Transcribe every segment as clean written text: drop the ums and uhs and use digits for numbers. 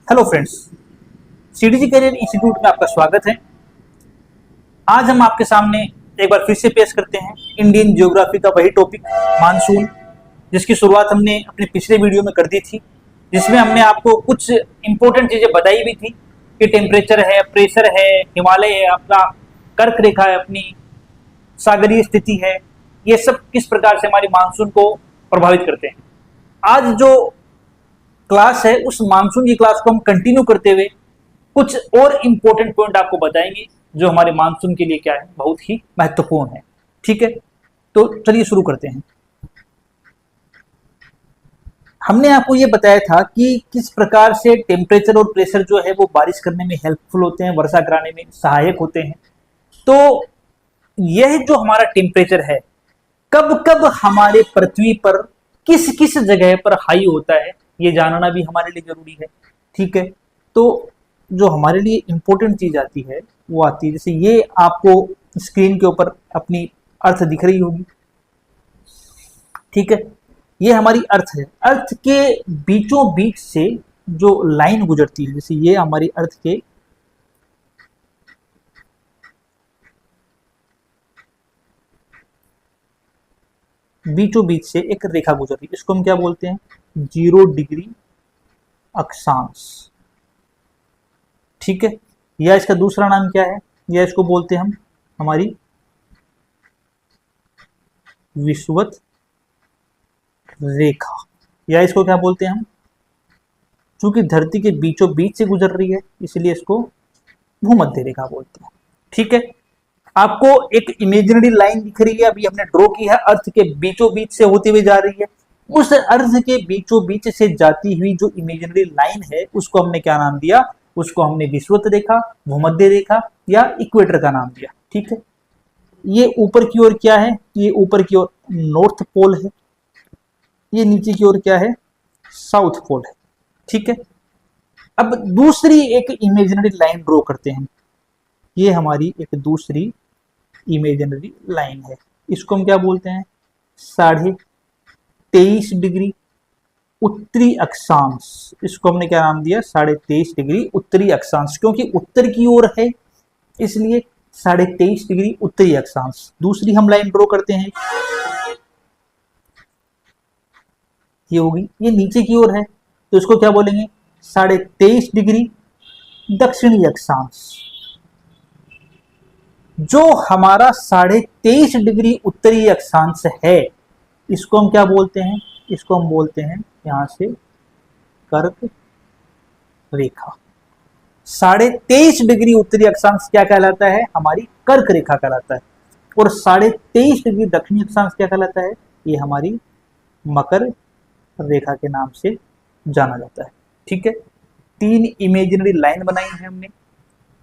Hello friends, CDG career institute में आपका स्वागत है। आज हम आपके सामने एक बार फिर से पेश करते हैं इंडियन ज्योग्राफी का वही टॉपिक मानसून, जिसकी शुरुआत हमने अपने पिछले वीडियो में कर दी थी, जिसमें हमने आपको कुछ इंपॉर्टेंट चीजें बताई भी थी कि टेम्परेचर है, प्रेशर है, हिमालय है, अपना कर्क रेखा है, अपनी सागरीय स्थिति है, ये सब किस प्रकार से हमारी मानसून को प्रभावित करते हैं। आज जो क्लास है उस मानसून की क्लास को हम कंटिन्यू करते हुए कुछ और इंपॉर्टेंट पॉइंट आपको बताएंगे जो हमारे मानसून के लिए क्या है, बहुत ही महत्वपूर्ण है। ठीक है, तो चलिए शुरू करते हैं। हमने आपको यह बताया था कि किस प्रकार से टेम्परेचर और प्रेशर जो है वो बारिश करने में हेल्पफुल होते हैं, वर्षा कराने में सहायक होते हैं। तो यह जो हमारा टेम्परेचर है कब कब हमारे पृथ्वी पर किस किस जगह पर हाई होता है, ये जानना भी हमारे लिए जरूरी है। ठीक है, तो जो हमारे लिए इंपॉर्टेंट चीज आती है वो आती है, जैसे ये आपको स्क्रीन के ऊपर अपनी अर्थ दिख रही होगी। ठीक है, ये हमारी अर्थ है। अर्थ के बीचों बीच से जो लाइन गुजरती है, जैसे ये हमारी अर्थ के बीचों बीच से एक रेखा गुजर रही है, इसको हम क्या बोलते हैं? 0 डिग्री अक्षांश। ठीक है, या इसका दूसरा नाम क्या है, या इसको बोलते हैं हम हमारी विषुवत रेखा, या इसको क्या बोलते हैं हम, चूंकि धरती के बीचों बीच से गुजर रही है इसलिए इसको भूमध्य रेखा बोलते हैं। ठीक है, आपको एक इमेजिनरी लाइन दिख रही है, अभी हमने ड्रॉ की है, अर्थ के बीचों बीच से होती हुई जा रही है। उस अर्थ के बीचों बीच से जाती हुई जो इमेजिनरी लाइन है उसको हमने क्या नाम दिया? उसको हमने विषुवत रेखा, भूमध्य रेखा या इक्वेटर का नाम दिया। ठीक है, ये ऊपर की ओर क्या है? ये ऊपर की ओर नॉर्थ पोल है, ये नीचे की ओर क्या है? साउथ पोल है। ठीक है, अब दूसरी एक इमेजिनरी लाइन ड्रॉ करते हैं। ये हमारी एक दूसरी इमेजिनरी लाइन है, इसको हम क्या बोलते हैं? 23.5 डिग्री उत्तरी अक्षांश। इसको हमने क्या नाम दिया? 23.5 डिग्री उत्तरी अक्षांश, क्योंकि उत्तर की ओर है इसलिए 23.5 डिग्री उत्तरी अक्षांश। दूसरी हम लाइन ड्रॉ करते हैं, ये होगी, ये नीचे की ओर है तो इसको क्या बोलेंगे? 23.5 डिग्री दक्षिणी अक्षांश। जो हमारा 23.5 डिग्री उत्तरी अक्षांश है इसको हम क्या बोलते हैं? इसको हम बोलते हैं यहां से कर्क रेखा। 23.5 डिग्री उत्तरी अक्षांश क्या कहलाता है? हमारी कर्क रेखा कहलाता है। और 23.5 डिग्री दक्षिणी अक्षांश क्या कहलाता है? ये हमारी मकर रेखा के नाम से जाना जाता है। ठीक है, 3 इमेजिनरी लाइन बनाई है हमने,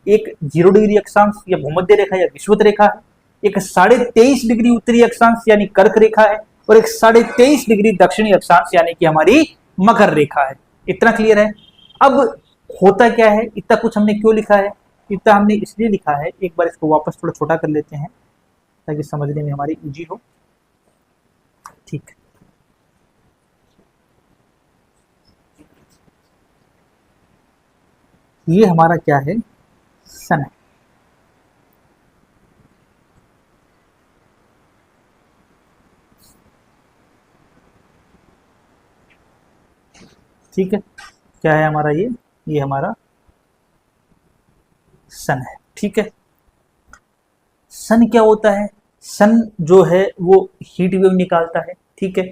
एक 0 डिग्री अक्षांश या भूमध्य रेखा या विषुवत रेखा है, एक 23.5 डिग्री उत्तरी अक्षांश यानी कर्क रेखा है, और एक 23.5 डिग्री दक्षिणी अक्षांश यानी कि हमारी मकर रेखा है। इतना क्लियर है? अब होता क्या है, इतना कुछ हमने क्यों लिखा है? इतना हमने इसलिए लिखा है, एक बार इसको वापस थोड़ा छोटा कर लेते हैं ताकि समझने में हमारी इजी हो। ठीक है, ये हमारा क्या है? सन है। ठीक है, क्या है हमारा? ये हमारा सन है। ठीक है, सन क्या होता है? सन जो है वो हीट वेव निकालता है। ठीक है,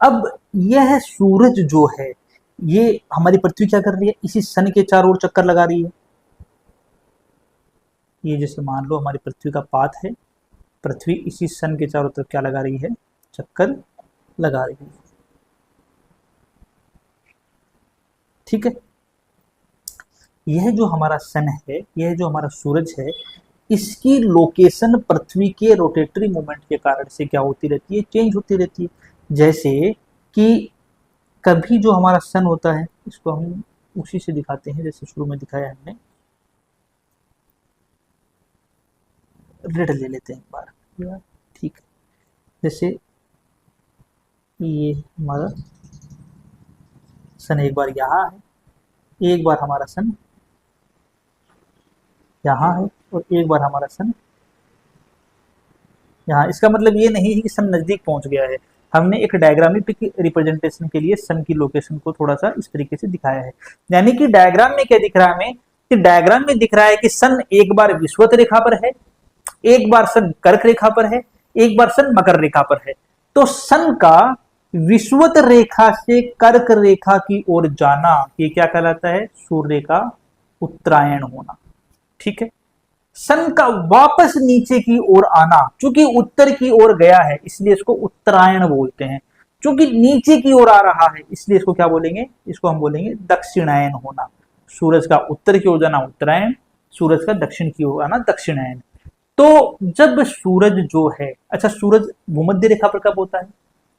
अब यह सूरज जो है ये हमारी पृथ्वी क्या कर रही है? इसी सन के चारों ओर चक्कर लगा रही है। ये जैसे मान लो हमारी पृथ्वी का पाथ है, पृथ्वी इसी सन के चारों तरफ क्या लगा रही है? चक्कर लगा रही है। ठीक है, यह जो हमारा सन है, यह जो हमारा सूरज है, इसकी लोकेशन पृथ्वी के रोटेटरी मूवमेंट के कारण से क्या होती रहती है? चेंज होती रहती है। जैसे कि कभी जो हमारा सन होता है, इसको हम उसी से दिखाते हैं जैसे शुरू में दिखाया हमने। रेड ले लेते हैं एक बार। ठीक है, जैसे ये हमारा सन एक बार यहाँ है, एक बार हमारा सन यहाँ है और एक बार हमारा सन यहाँ। इसका मतलब ये नहीं है कि सन नजदीक पहुंच गया है, हमने एक डायग्रामिक रिप्रेजेंटेशन के लिए सन की लोकेशन को थोड़ा सा इस तरीके से दिखाया है। यानी कि डायग्राम में क्या दिख रहा है हमें, कि डायग्राम में दिख रहा है कि सन एक बार विषुवत रेखा पर है, एक बार सन कर्क रेखा पर है, एक बार सन मकर रेखा पर है। तो सन का विषुवत रेखा से कर्क रेखा की ओर जाना ये क्या कहलाता है, सूर्य का उत्तरायण होना। ठीक है, सन का वापस नीचे की ओर आना, चूंकि उत्तर की ओर गया है इसलिए इसको उत्तरायण बोलते हैं, चूंकि नीचे की ओर आ रहा है इसलिए इसको क्या बोलेंगे, इसको हम बोलेंगे दक्षिणायन होना। सूरज का उत्तर की ओर जाना उत्तरायण, सूरज का दक्षिण की ओर आना दक्षिणायन। तो जब सूरज जो है, अच्छा सूरज भूमध्य रेखा पर कब होता है,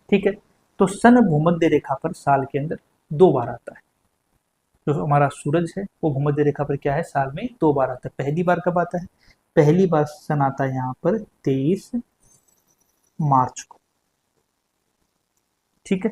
ठीक है, तो सन भूमध्य रेखा पर साल के अंदर 2 बार आता है। जो हमारा सूरज है वो भूमध्य रेखा पर क्या है, साल में 2 बार आता है। पहली बार कब आता है, पहली बार सन आता है यहाँ पर 23 मार्च को। ठीक है,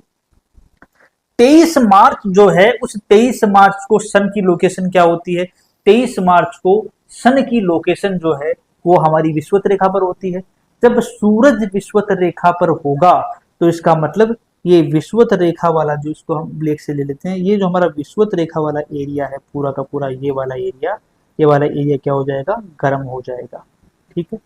23 मार्च जो है, उस 23 मार्च को सन की लोकेशन क्या होती है, 23 मार्च को सन की लोकेशन जो है वो हमारी विषुवत रेखा पर होती है। जब सूरज विषुवत रेखा पर होगा तो इसका मतलब ये विषुवत रेखा वाला, जो इसको हम ब्लैक से ले लेते हैं, ये जो हमारा विषुवत रेखा वाला एरिया है पूरा का पूरा, ये वाला एरिया क्या हो जाएगा, गर्म हो जाएगा। ठीक है,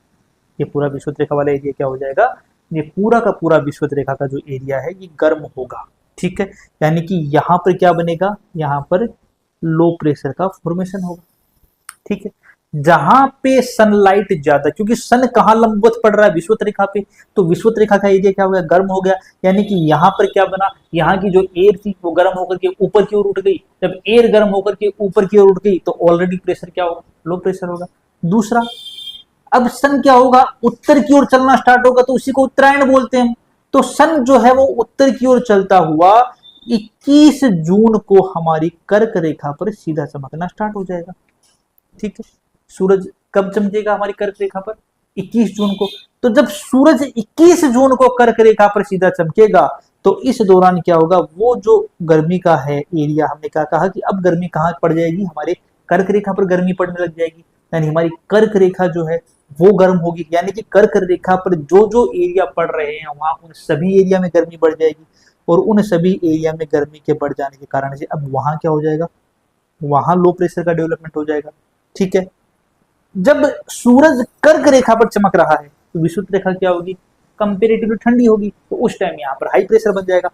ये पूरा विषुवत रेखा वाला एरिया क्या हो जाएगा, ये पूरा का पूरा विषुवत रेखा का जो एरिया है ये गर्म होगा। ठीक है, यानी कि यहाँ पर क्या बनेगा, यहाँ पर लो प्रेशर का फॉर्मेशन होगा। ठीक है, जहां पे सनलाइट ज्यादा, क्योंकि सन कहां लंबवत पड़ रहा है, विषुवत रेखा पे, तो विषुवत रेखा का एरिया क्या हो गया, गर्म हो गया। यानी कि यहाँ पर क्या बना, यहाँ की जो एयर थी वो गर्म होकर के ऊपर की ओर उठ गई। जब एयर गर्म होकर के ऊपर की ओर उठ गई तो ऑलरेडी प्रेशर क्या होगा, लो प्रेशर होगा। दूसरा, अब सन क्या होगा, उत्तर की ओर चलना स्टार्ट होगा तो उसी को उत्तरायण बोलते हैं। तो सन जो है वो उत्तर की ओर चलता हुआ 21 जून को हमारी कर्क रेखा पर सीधा चमकना स्टार्ट हो जाएगा। ठीक है, सूरज कब चमकेगा हमारी कर्क रेखा पर, 21 जून को। तो जब सूरज 21 जून को कर्क रेखा पर सीधा चमकेगा तो इस दौरान क्या होगा, वो जो गर्मी का है एरिया, हमने क्या कहा कि अब गर्मी कहां पड़ जाएगी, हमारे कर्क रेखा पर गर्मी पड़ने लग जाएगी। यानी हमारी कर्क रेखा जो है वो गर्म होगी। यानी कि कर्क रेखा पर जो जो एरिया पड़ रहे हैं वहां उन सभी एरिया में गर्मी बढ़ जाएगी, और उन सभी एरिया में गर्मी के बढ़ जाने के कारण से अब वहां क्या हो जाएगा, वहां लो प्रेशर का डेवलपमेंट हो जाएगा। ठीक है, जब सूरज कर्क रेखा पर चमक रहा है तो विषुवत रेखा क्या होगी, कंपेरेटिवली ठंडी होगी, तो उस टाइम यहाँ पर हाई प्रेशर बन जाएगा।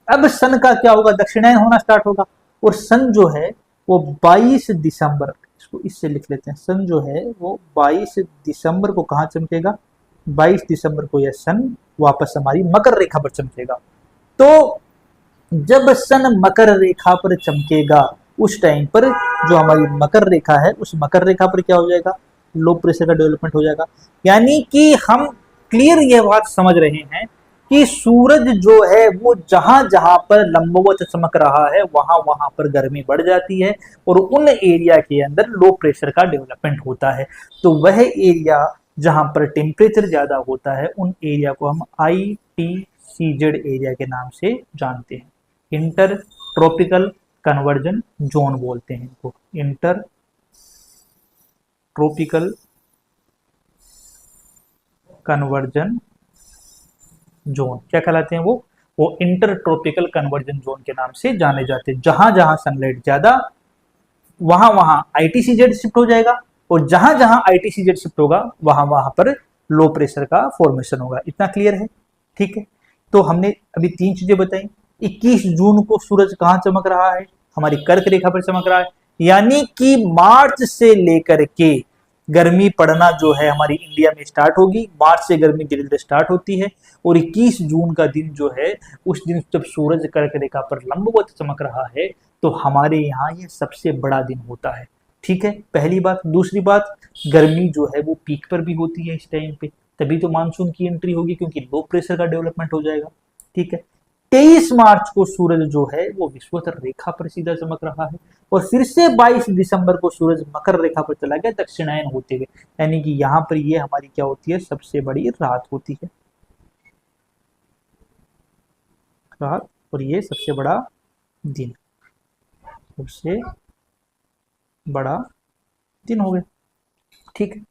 अब सन का क्या होगा, दक्षिणायन होना स्टार्ट होगा, और सन जो है वो 22 दिसंबर, इसको इससे लिख लेते हैं, सन जो है वो 22 दिसंबर को कहाँ चमकेगा, 22 दिसंबर को यह सन वापस हमारी मकर रेखा पर चमकेगा। तो जब सन मकर रेखा पर चमकेगा उस टाइम पर जो हमारी मकर रेखा है, उस मकर रेखा पर क्या हो जाएगा, लो प्रेशर का डेवलपमेंट हो जाएगा। यानी कि हम क्लियर यह बात समझ रहे हैं कि सूरज जो है वो जहां जहां पर लंबवत चमक रहा है वहां वहां पर गर्मी बढ़ जाती है, और उन एरिया के अंदर लो प्रेशर का डेवलपमेंट होता है। तो वह एरिया जहां पर टेम्परेचर ज्यादा होता है उन एरिया को हम ITCZ एरिया के नाम से जानते हैं। इंटर ट्रॉपिकल कन्वर्जन जोन बोलते हैं इनको, इंटर ट्रॉपिकल कन्वर्जन जोन क्या कहलाते हैं, वो इंटर ट्रॉपिकल कन्वर्जन जोन के नाम से जाने जाते हैं। जहां जहां सनलाइट ज्यादा वहां वहां ITCZ शिफ्ट हो जाएगा, और जहां जहां ITCZ शिफ्ट होगा वहां वहां पर लो प्रेशर का फॉर्मेशन होगा। इतना क्लियर है। ठीक है, तो हमने अभी 3 चीजें बताई। 21 जून को सूरज कहां चमक रहा है, हमारी कर्क रेखा पर चमक रहा है। यानी कि मार्च से लेकर के गर्मी पड़ना जो है हमारी इंडिया में स्टार्ट होगी, मार्च से गर्मी धीरे धीरे स्टार्ट होती है, और 21 जून का दिन जो है उस दिन जब सूरज कर्क रेखा पर लंबवत चमक रहा है तो हमारे यहाँ ये सबसे बड़ा दिन होता है। ठीक है, पहली बात। दूसरी बात, गर्मी जो है वो पीक पर भी होती है इस टाइम पे, तभी तो मानसून की एंट्री होगी, क्योंकि लो प्रेशर का डेवलपमेंट हो जाएगा। ठीक है, 23 मार्च को सूरज जो है वो विषुवत रेखा पर सीधा चमक रहा है, और फिर से 22 दिसंबर को सूरज मकर रेखा पर चला गया दक्षिणायन होते हुए। यानी कि यहाँ पर ये हमारी क्या होती है, सबसे बड़ी रात होती है, रात, और ये सबसे बड़ा दिन, सबसे बड़ा दिन हो गया। ठीक है,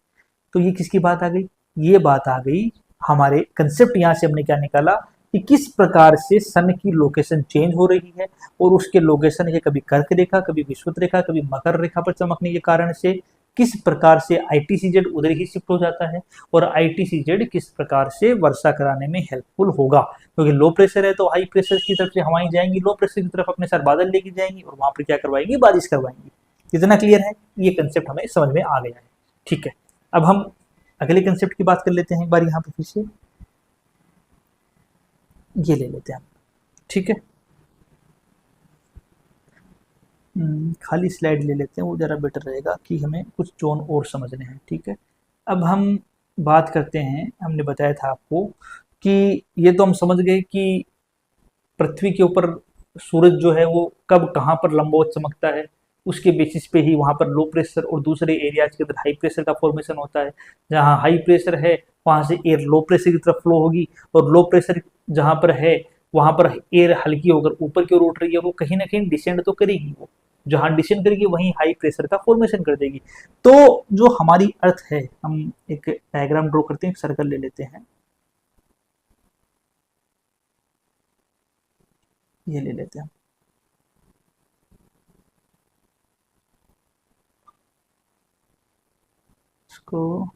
तो ये किसकी बात आ गई? ये बात आ गई हमारे कंसेप्ट, यहां से हमने क्या निकाला कि किस प्रकार से सन की लोकेशन चेंज हो रही है और उसके लोकेशन के कभी कर्क रेखा, कभी विषुवत रेखा, कभी मकर रेखा पर चमकने के कारण से किस प्रकार से आईटीसीजेड उधर ही शिफ्ट हो जाता है और आईटीसीजेड किस प्रकार से वर्षा कराने में हेल्पफुल होगा, क्योंकि लो प्रेशर है तो हाई प्रेशर की तरफ से हवाएं जाएंगी, लो प्रेशर की तरफ अपने साथ बादल लेके जाएंगी और वहां पर क्या करवाएंगी? बारिश करवाएंगी। कितना क्लियर है? ये कंसेप्ट हमें समझ में आ गया है। ठीक है, अब हम अगले कंसेप्ट की बात कर लेते हैं एक बार यहाँ पे फिर से, ये ले लेते हैं हम। ठीक है, खाली स्लाइड ले लेते हैं, वो ज़रा बेटर रहेगा कि हमें कुछ जोन और समझने हैं। ठीक है, अब हम बात करते हैं, हमने बताया था आपको कि ये तो हम समझ गए कि पृथ्वी के ऊपर सूरज जो है वो कब कहाँ पर लंबवत चमकता है, उसके बेसिस पे ही वहाँ पर लो प्रेशर और दूसरे एरियाज के अंदर हाई प्रेशर का फॉर्मेशन होता है। जहाँ हाई प्रेशर है वहाँ से एयर लो प्रेशर की तरफ फ्लो होगी और लो प्रेशर जहाँ पर है वहाँ पर एयर हल्की होकर ऊपर की ओर उठ रही है, वो कहीं ना कहीं डिसेंड तो करेगी, वो जहाँ डिसेंड करेगी वहीं हाई प्रेशर का फॉर्मेशन कर देगी। तो जो हमारी अर्थ है, हम एक डायग्राम ड्रॉ करते हैं, एक सर्कल ले लेते हैं, ये ले लेते हैं इसको,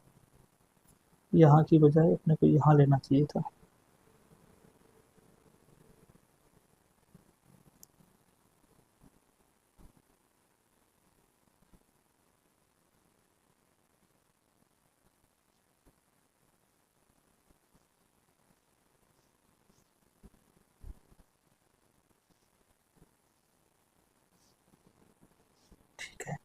यहाँ की बजाय अपने को यहाँ लेना चाहिए था। ठीक है,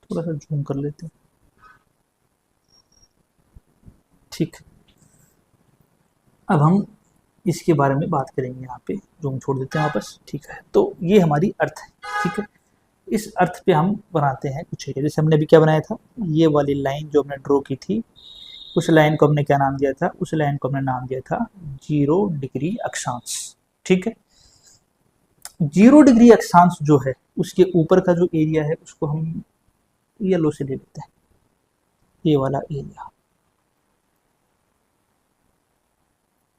थोड़ा सा जूम कर लेते हैं। ठीक, अब हम इसके बारे में बात करेंगे, यहाँ पे जूम छोड़ देते हैं वापस। ठीक है, तो ये हमारी अर्थ है। ठीक है, इस अर्थ पे हम बनाते हैं कुछ एरिया, जैसे हमने अभी क्या बनाया था, ये वाली लाइन जो हमने ड्रॉ की थी, उस लाइन को हमने क्या नाम दिया था? उस लाइन को हमने नाम दिया था 0 डिग्री अक्षांश। ठीक है, 0 डिग्री अक्षांश जो है उसके ऊपर का जो एरिया है उसको हम येलो से ले लेते हैं, ये वाला एरिया,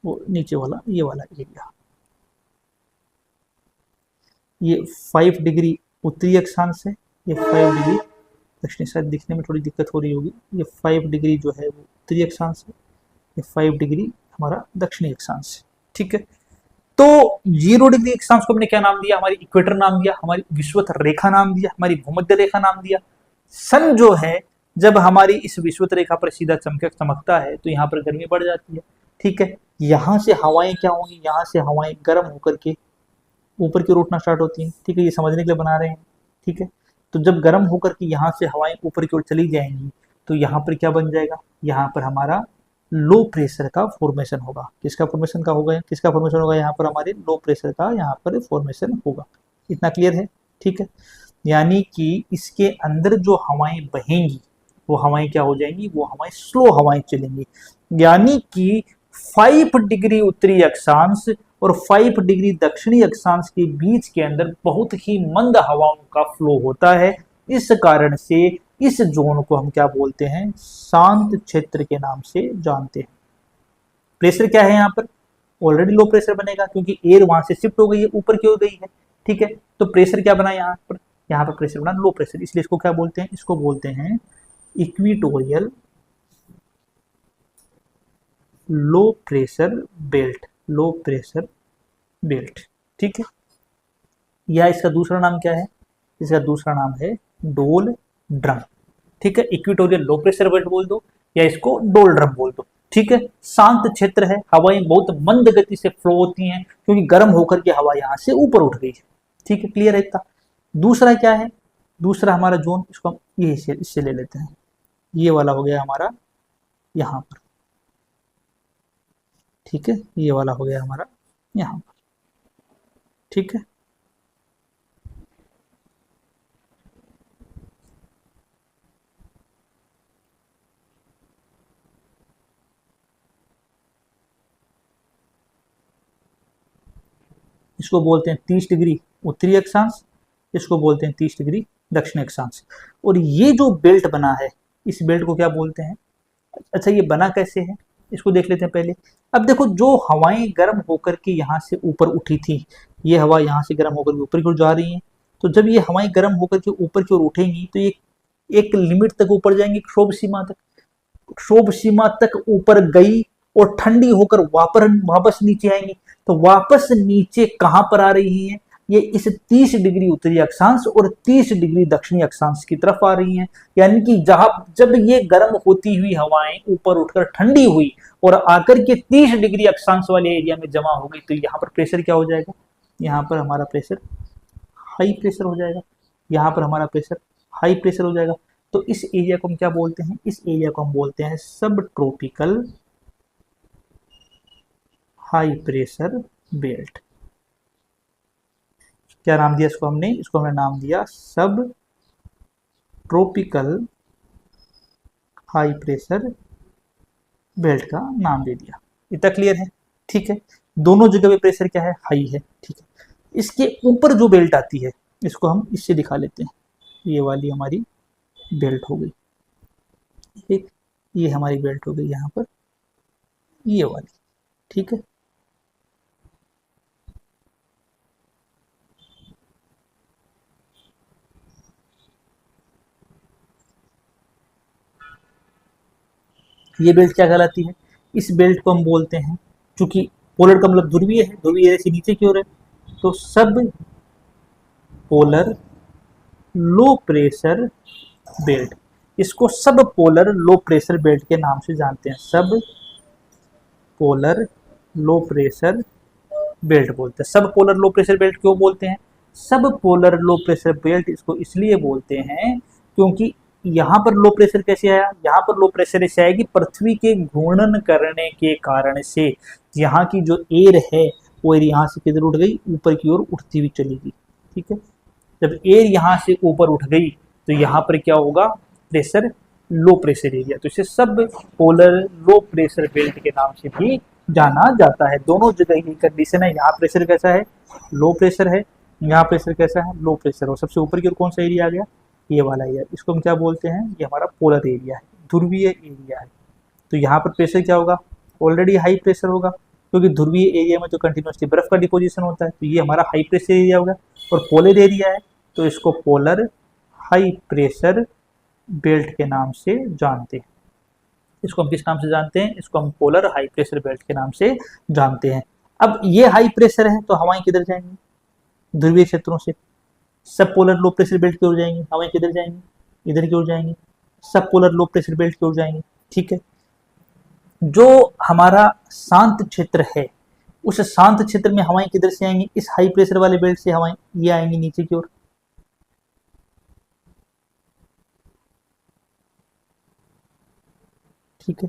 वो नीचे वाला ये वाला एरिया, ये 5 डिग्री उत्तरी अक्षांश है, ये 5 डिग्री दक्षिणी, शायद दिखने में थोड़ी दिक्कत हो रही होगी, ये 5 डिग्री जो है वो उत्तरी अक्षांश है, ये 5 डिग्री हमारा दक्षिणी अक्षांश है। ठीक है, तो 0 डिग्री अक्षांश को हमने क्या नाम दिया? हमारी इक्वेटर नाम दिया, हमारी विषुवत रेखा नाम दिया, हमारी भूमध्य रेखा नाम दिया। सन जो है जब हमारी इस विषुवत रेखा पर सीधा चमकता है तो यहाँ पर गर्मी बढ़ जाती है। ठीक है, यहाँ से हवाएं क्या होंगी? यहाँ से हवाएं गर्म होकर के ऊपर की ओर उठना स्टार्ट होती हैं। ठीक है, ये समझने के लिए बना रहे हैं। ठीक है, तो जब गर्म होकर के यहाँ से हवाएं ऊपर की ओर चली जाएंगी तो यहाँ पर क्या बन जाएगा? यहाँ पर हमारा लो प्रेशर का फॉर्मेशन होगा। किसका फॉर्मेशन का होगा? किसका फॉर्मेशन होगा? यहाँ पर हमारे लो प्रेशर का यहाँ पर फॉर्मेशन होगा। इतना क्लियर है? ठीक है, यानी कि इसके अंदर जो हवाएं बहेंगी वो हवाएं क्या हो जाएंगी? वो हवाएं स्लो हवाएं चलेंगी, यानी कि 5 डिग्री उत्तरी अक्षांश और 5 डिग्री दक्षिणी अक्षांश के बीच के अंदर बहुत ही मंद हवाओं का फ्लो होता है। इस कारण से इस जोन को हम क्या बोलते हैं? शांत क्षेत्र के नाम से जानते हैं। प्रेशर क्या है यहाँ पर? ऑलरेडी लो प्रेशर बनेगा क्योंकि एयर वहां से शिफ्ट हो गई है, ऊपर की ओर गई है। ठीक है, तो प्रेशर क्या बना यहाँ पर? यहाँ पर प्रेशर बना लो प्रेशर, इसलिए इसको क्या बोलते हैं? इसको बोलते हैं equatorial low pressure belt, low pressure belt. ठीक है, या इसका दूसरा नाम क्या है? इसका दूसरा नाम है डोल ड्रम। ठीक है, इक्विटोरियल लो प्रेशर बेल्ट बोल दो या इसको डोल ड्रम बोल दो। ठीक है, शांत क्षेत्र है, हवाएं बहुत मंद गति से फ्लो होती हैं क्योंकि गर्म होकर के हवा यहाँ से ऊपर उठ गई है। ठीक है, क्लियर है इतना? दूसरा क्या है? दूसरा हमारा जोन, इसको हम ये इससे ले लेते हैं, ये वाला हो गया हमारा यहाँ पर। ठीक है, ये वाला हो गया हमारा यहाँ पर। ठीक है, इसको बोलते हैं 30 डिग्री उत्तरी अक्षांश, इसको बोलते हैं 30 डिग्री दक्षिण अक्षांश। और ये जो बेल्ट बना है, इस बेल्ट को क्या बोलते हैं? अच्छा, ये बना कैसे है इसको देख लेते हैं पहले। अब देखो, जो हवाएं गर्म होकर के यहाँ से ऊपर उठी थी, ये हवा यहाँ से गर्म होकर के ऊपर की ओर जा रही है, तो जब ये हवाएं गर्म होकर के ऊपर की ओर उठेंगी तो ये एक लिमिट तक ऊपर जाएंगी, क्षोभ सीमा तक। क्षोभ सीमा तक ऊपर गई और ठंडी होकर वापस नीचे आएंगी। तो वापस नीचे कहां पर आ रही है? ये इस 30 डिग्री उत्तरी अक्षांश और 30 डिग्री दक्षिणी अक्षांश की तरफ आ रही हैं। यानी कि जब ये गर्म होती हुई हवाएं ऊपर उठकर ठंडी हुई और आकर के 30 डिग्री अक्षांश वाले एरिया में जमा हो गई, तो यहाँ पर प्रेशर क्या हो जाएगा? यहाँ पर हमारा प्रेशर हाई प्रेशर हो जाएगा। यहाँ पर हमारा प्रेशर हाई प्रेशर हो जाएगा। तो इस एरिया को हम क्या बोलते हैं? इस एरिया को हम बोलते हैं सब ट्रॉपिकल हाई प्रेशर बेल्ट। क्या नाम दिया इसको हमने? इसको हमने नाम दिया सब ट्रॉपिकल हाई प्रेशर बेल्ट का नाम दे दिया। इतना क्लियर है? ठीक है, दोनों जगह पे प्रेशर क्या है? हाई है। ठीक है, इसके ऊपर जो बेल्ट आती है इसको हम इससे दिखा लेते हैं। ये वाली हमारी बेल्ट हो गई, ठीक, ये हमारी बेल्ट हो गई यहाँ पर, ये वाली। ठीक है, ये बेल्ट क्या कहलाती है? इस बेल्ट को हम बोलते हैं, चूंकि पोलर का मतलब ध्रुवीय है, ध्रुवीय ऐसे नीचे की ओर है, तो सब पोलर लो प्रेशर बेल्ट। इसको सब पोलर लो प्रेशर बेल्ट के नाम से जानते हैं। सब पोलर लो प्रेशर बेल्ट बोलते हैं। सब पोलर लो प्रेशर बेल्ट क्यों बोलते हैं? सब पोलर लो प्रेशर बेल्ट इसको इसलिए बोलते हैं क्योंकि यहाँ पर लो प्रेशर कैसे आया? यहाँ पर लो प्रेशर ऐसे आया कि पृथ्वी के घूर्णन करने के कारण से यहाँ की जो एयर है वो एयर यहाँ से किधर उठ गई? ऊपर की ओर उठती हुई चली गई। ठीक है, जब एयर यहाँ से ऊपर उठ गई तो यहाँ पर क्या होगा? Pressure low pressure area. तो इसे सब पोलर लो प्रेशर बेल्ट के नाम से भी जाना जाता है। दोनों जगह ये कंडीशन है। यहाँ प्रेशर कैसा है? लो प्रेशर है। यहाँ प्रेशर कैसा है? Low pressure. और सबसे ऊपर की ओर कौन सा एरिया आ गया? ये वाला एरिया। इसको हम क्या बोलते हैं? ये हमारा पोलर एरिया है, ध्रुवीय एरिया है। तो यहाँ पर प्रेशर क्या होगा? ऑलरेडी हाई प्रेशर होगा, क्योंकि ध्रुवीय एरिया में तो कंटिन्यूसली बर्फ का डिपोजिशन होता है। तो ये हमारा हाई प्रेशर एरिया होगा। और पोलर एरिया है तो इसको पोलर हाई प्रेशर बेल्ट के नाम से जानते हैं। इसको हम किस नाम से जानते हैं? इसको हम पोलर हाई प्रेशर बेल्ट के नाम से जानते हैं। अब ये हाई प्रेशर है तो हवाएं किधर जाएंगी? ध्रुवीय क्षेत्रों से। सब पोलर लो प्रेशर बेल्ट की ओर जाएंगी। हवाएं किधर जाएंगी? इधर की ओर जाएंगी। सब पोलर लो प्रेशर बेल्ट की ओर जाएंगी। ठीक है, जो हमारा शांत क्षेत्र है उस शांत क्षेत्र में हवाएं किधर से आएंगी? इस हाई प्रेशर वाले बेल्ट से हवाएं ये आएंगी नीचे की ओर। ठीक है,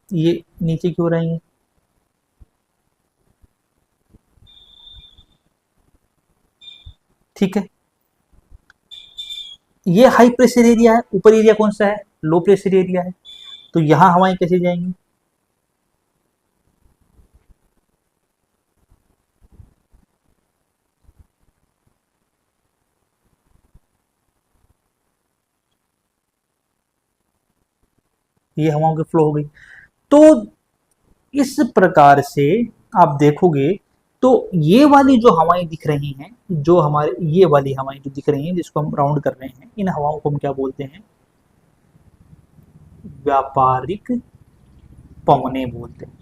ये नीचे की ओर आएंगे। ठीक है, ये हाई प्रेशर एरिया है। ऊपर एरिया कौन सा है? लो प्रेशर एरिया है। तो यहां हवाएं कैसे जाएंगी? ये हवाओं की फ्लो हो गई। तो इस प्रकार से आप देखोगे तो ये वाली जो हवाएं दिख रही हैं, जो हमारे ये वाली हवाएं जो दिख रही हैं जिसको हम राउंड कर रहे हैं, इन हवाओं को हम क्या बोलते हैं? व्यापारिक पवने बोलते हैं।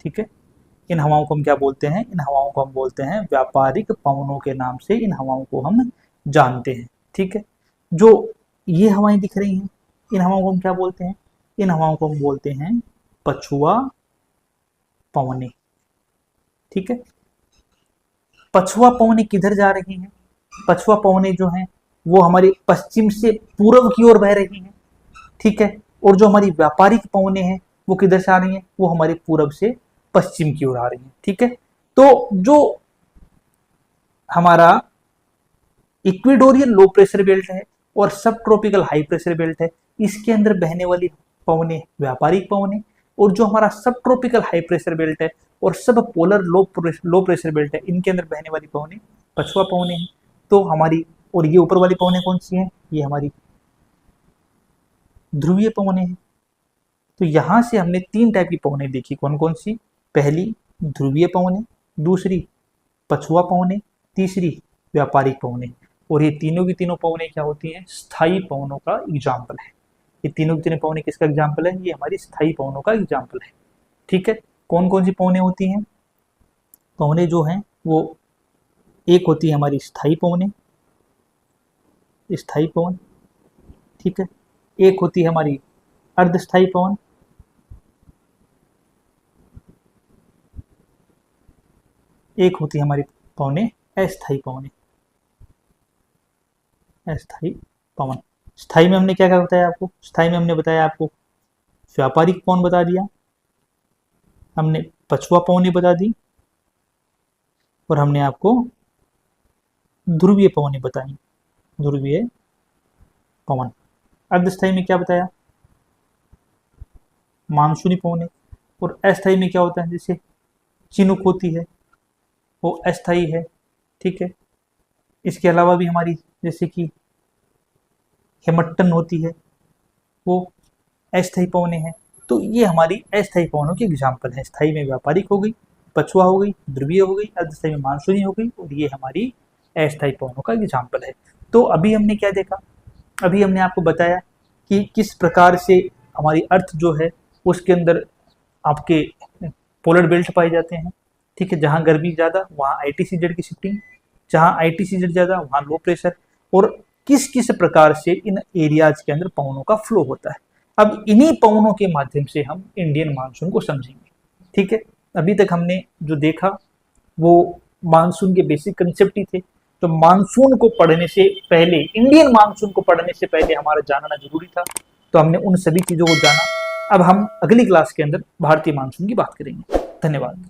ठीक है, इन हवाओं को हम क्या बोलते हैं? इन हवाओं को हम बोलते हैं व्यापारिक पवनों के नाम से इन हवाओं को हम जानते हैं। ठीक है, जो ये हवाएं दिख रही हैं इन हवाओं को हम क्या बोलते हैं? इन हवाओं को हम बोलते हैं पछुआ पवने। ठीक है, पछुआ पवने किधर जा रही हैं? पछुआ पवने जो हैं वो हमारी पश्चिम से पूर्व की ओर बह रही हैं। ठीक है, और जो हमारी व्यापारिक पवने हैं वो किधर से आ रही हैं? वो हमारे पूर्व से पश्चिम की ओर आ रही हैं। ठीक है, तो जो हमारा इक्वेडोरियल लो प्रेशर बेल्ट है और सब ट्रॉपिकल हाई प्रेशर बेल्ट है, इसके अंदर बहने वाली पवने व्यापारिक पवने, और जो हमारा सब ट्रॉपिकल हाई प्रेशर बेल्ट है और सब पोलर लो प्रेशर बेल्ट है, इनके अंदर बहने वाली पवनें पछुआ पवनें हैं। तो हमारी, और ये ऊपर वाली पवनें कौन सी हैं, ये हमारी ध्रुवीय पवनें हैं। तो यहां से हमने 3 टाइप की पवनें देखी, कौन कौन सी, पहली ध्रुवीय पवनें, दूसरी पछुआ पवनें, तीसरी व्यापारिक पवनें। और ये तीनों की तीनों पवनें क्या होती हैं, स्थायी पवनों का एग्जाम्पल है। ये तीनों की तीनों पवनें किसका एग्जाम्पल है, ये हमारी स्थायी पवनों का एग्जाम्पल है। ठीक है, कौन कौन सी पवनें होती हैं, पवनें जो हैं वो एक होती है हमारी स्थायी पवनें, स्थायी पवन, ठीक है, एक होती है हमारी अर्धस्थायी पवन, एक होती है हमारी पवनें अस्थायी पवनें, अस्थायी पवन। स्थायी में हमने क्या क्या बताया आपको, स्थायी में हमने बताया आपको व्यापारिक पवन बता दिया, हमने पछुआ पवनें बता दी, और हमने आपको ध्रुवीय पवनें बताई, ध्रुवीय पवन। अर्धस्थायी में क्या बताया, मानसूनी पवनें। और अस्थायी में क्या होता है, जैसे चिनुक होती है वो अस्थायी है, ठीक है। इसके अलावा भी हमारी जैसे कि हेमट्टन होती है वो अस्थायी पवनें हैं। तो ये हमारी अस्थायी पवनों की एग्जाम्पल है। स्थायी में व्यापारिक हो गई, पछुआ हो गई, ध्रुवीय हो गई, अर्धस्थायी में मानसूनी हो गई, और ये हमारी अस्थायी पवनों का एग्जाम्पल है। तो अभी हमने क्या देखा, अभी हमने आपको बताया कि किस प्रकार से हमारी अर्थ जो है उसके अंदर आपके पोलर बेल्ट पाए जाते हैं, ठीक है। जहाँ गर्मी ज़्यादा वहाँ ITCZ की शिफ्टिंग, जहाँ ITCZ ज़्यादा वहाँ लो प्रेशर, और किस किस प्रकार से इन एरियाज के अंदर पवनों का फ्लो होता है। अब इन्हीं पवनों के माध्यम से हम इंडियन मानसून को समझेंगे, ठीक है। अभी तक हमने जो देखा वो मानसून के बेसिक कंसेप्ट ही थे। तो मानसून को पढ़ने से पहले, इंडियन मानसून को पढ़ने से पहले हमारा जानना जरूरी था, तो हमने उन सभी चीजों को जाना। अब हम अगली क्लास के अंदर भारतीय मानसून की बात करेंगे। धन्यवाद।